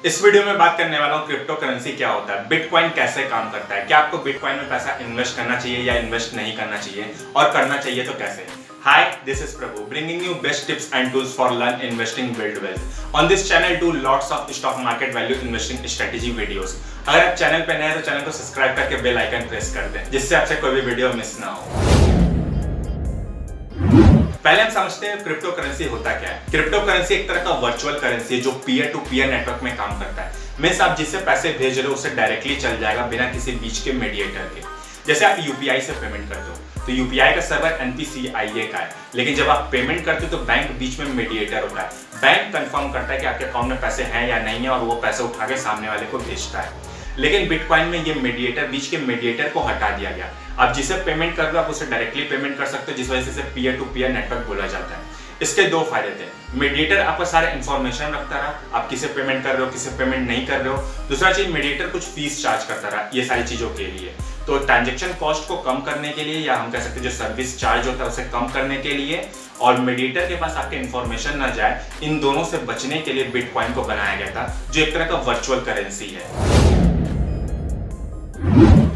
इस वीडियो में बात करने वाला हूँ क्रिप्टो करेंसी क्या होता है, बिटकॉइन कैसे काम करता है, क्या आपको बिटकॉइन में पैसा इन्वेस्ट करना चाहिए या इन्वेस्ट नहीं करना चाहिए और करना चाहिए तो कैसे। Hi, this is Prabhu bringing you best tips and tools for learn investing build wealth. On this channel do lots of stock market value investing strategy videos. अगर आप चैनल पे नए हैं तो चैनल को सब्सक्राइब करके बेल आइकन प्रेस कर दें जिससे आपसे कोई भी वीडियो मिस ना हो। पहले हम समझते हैं क्रिप्टो करेंसी होता क्या है। क्रिप्टो करेंसी एक तरह का वर्चुअल करेंसी है जो पीयर टू पीयर नेटवर्क में काम करता है। मींस आप जिससे पैसे भेज रहे हो उससे डायरेक्टली चल जाएगा बिना किसी बीच के मीडिएटर के। जैसे आप यूपीआई से पेमेंट करते हो तो यूपीआई का सर्वर NPCIA का है, लेकिन जब आप पेमेंट करते हो तो बैंक बीच में मीडिएटर होता है। बैंक कंफर्म करता है कि आपके अकाउंट में पैसे हैं या नहीं है और वो पैसे उठा के सामने वाले को भेजता है। लेकिन बिटकॉइन में ये मीडिएटर, बीच के मीडिएटर को हटा दिया गया। आप जिसे पेमेंट कर रहे हो आप उसे डायरेक्टली पेमेंट कर सकते हो, जिस वजह से पीयर टू पीयर नेटवर्क बोला जाता है। इसके दो फायदे थे। मीडिएटर आपका सारा इंफॉर्मेशन रखता रहा, आप किसे पेमेंट कर रहे हो किसे पेमेंट नहीं कर रहे हो। दूसरा चीज, मीडिएटर कुछ फीस चार्ज करता रहा ये सारी चीजों के लिए। तो ट्रांजैक्शन कॉस्ट को कम करने के लिए, या हम कह सकते हैं जो सर्विस चार्ज होता है उसे कम करने के लिए, और मीडिएटर के पास आपके इंफॉर्मेशन ना जाए, इन दोनों से बचने के लिए बिटकॉइन को बनाया गया था, जो एक तरह का वर्चुअल करेंसी है।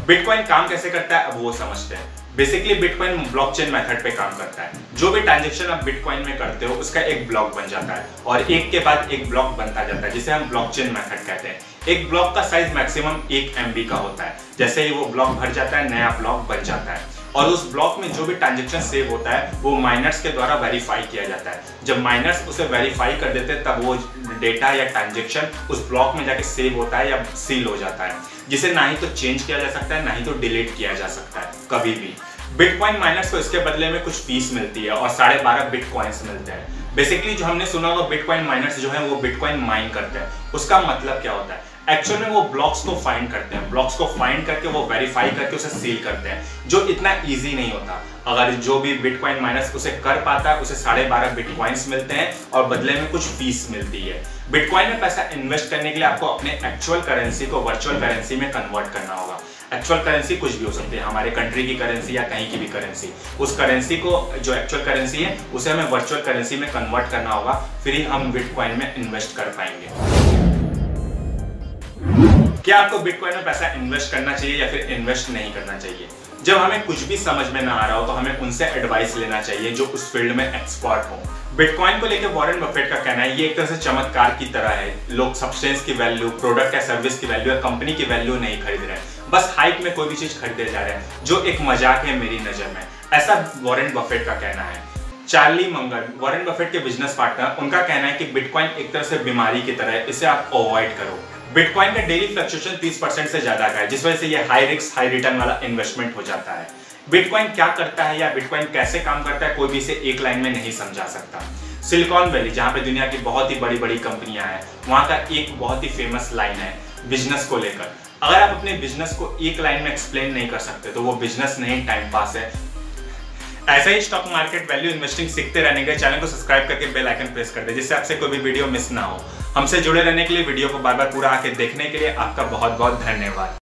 बिटकॉइन काम कैसे करता है अब वो समझते हैं। बेसिकली बिटकॉइन ब्लॉकचेन मेथड पे काम करता है। जो भी ट्रांजैक्शन आप बिटकॉइन में करते हो उसका एक ब्लॉक बन जाता है और एक के बाद एक ब्लॉक बनता जाता है, जिसे हम ब्लॉकचेन मेथड कहते हैं। एक ब्लॉक का साइज मैक्सिमम 1 MB का होता है। जैसे ही वो ब्लॉक भर जाता है नया ब्लॉक बन जाता है और उस ब्लॉक में जो भी ट्रांजैक्शन सेव होता है वो माइनर्स के द्वारा वेरीफाई किया जाता है। जब माइनर्स उसे वेरीफाई कर देते हैं तब वो डेटा या ट्रांजैक्शन उस ब्लॉक में जाके सेव होता है या सील हो जाता है, जिसे ना ही तो चेंज किया जा सकता है ना ही तो डिलीट किया जा सकता है कभी भी। बिटकॉइन माइनर्स को इसके बदले में कुछ फीस मिलती है और 12.5 बिटकॉइंस मिलते हैं। बेसिकली जो हमने सुना होगा बिटकॉइन माइनर्स जो है वो बिटकॉइन माइन करते हैं। उसका मतलब क्या होता है? एक्चुअल में वो ब्लॉक्स को फाइंड करते हैं, ब्लॉक्स को फाइंड करके वो वेरीफाई करके उसे सील करते हैं, जो इतना इजी नहीं होता। अगर जो भी बिटकॉइन माइनर्स उसे कर पाता है उसे 12.5 बिटकॉइंस मिलते हैं और बदले में कुछ फीस मिलती है। बिटकॉइन में पैसा इन्वेस्ट करने के लिए आपको अपने एक्चुअल करेंसी को वर्चुअल करेंसी में कन्वर्ट करना होगा। एक्चुअल करेंसी कुछ भी हो सकती है, हमारे कंट्री की करेंसी या कहीं की भी करेंसी। उस करेंसी को, जो एक्चुअल करेंसी है, उसे हमें वर्चुअल करेंसी में कन्वर्ट करना होगा, फिर ही हम बिटकॉइन में इन्वेस्ट कर पाएंगे। क्या आपको बिटकॉइन में पैसा इन्वेस्ट करना चाहिए या फिर इन्वेस्ट नहीं करना चाहिए? जब हमें कुछ भी समझ में ना आ रहा हो तो हमें उनसे एडवाइस लेना चाहिए जो उस फील्ड में एक्सपर्ट हो। बिटकॉइन को लेकर वॉरेन बफेट का कहना है ये एक तरह से चमत्कार की तरह है। लोग सब्सटेंस की वैल्यू, प्रोडक्ट या सर्विस की वैल्यू या कंपनी की वैल्यू नहीं खरीद रहे हैं, बस हाइप में कोई भी चीज खरीदे जा रहे हैं, जो एक मजाक है मेरी नजर में। ऐसा वॉरेन बफेट का कहना है। चार्ली मंगर, वॉरेन बफेट के बिजनेस पार्टनर, उनका कहना है कि बिटकॉइन एक तरह से बीमारी की तरह है, इसे आप अवॉइड करो। बिटकॉइन का डेली फ्लक्चुएशन 30% से ज्यादा का है, जिस वजह से ये हाई रिस्क हाई रिटर्न वाला इन्वेस्टमेंट हो जाता है। बिटकॉइन क्या करता है या बिटकॉइन कैसे काम करता है कोई भी इसे एक लाइन में नहीं समझा सकता। सिलिकॉन वैली, जहां पे दुनिया की बहुत ही बड़ी बड़ी कंपनियां हैं, वहां का एक बहुत ही फेमस लाइन है बिजनेस को लेकर। अगर आप अपने बिजनेस को एक लाइन में एक्सप्लेन नहीं कर सकते तो वो बिजनेस नहीं, टाइम पास है। ऐसे ही स्टॉक मार्केट वैल्यू इन्वेस्टिंग सीखते रहने के चैनल को सब्सक्राइब करके बेल आइकन प्रेस कर दे जिससे आपसे कोई भी वीडियो मिस ना हो। हमसे जुड़े रहने के लिए, वीडियो को बार बार पूरा आके देखने के लिए आपका बहुत बहुत धन्यवाद।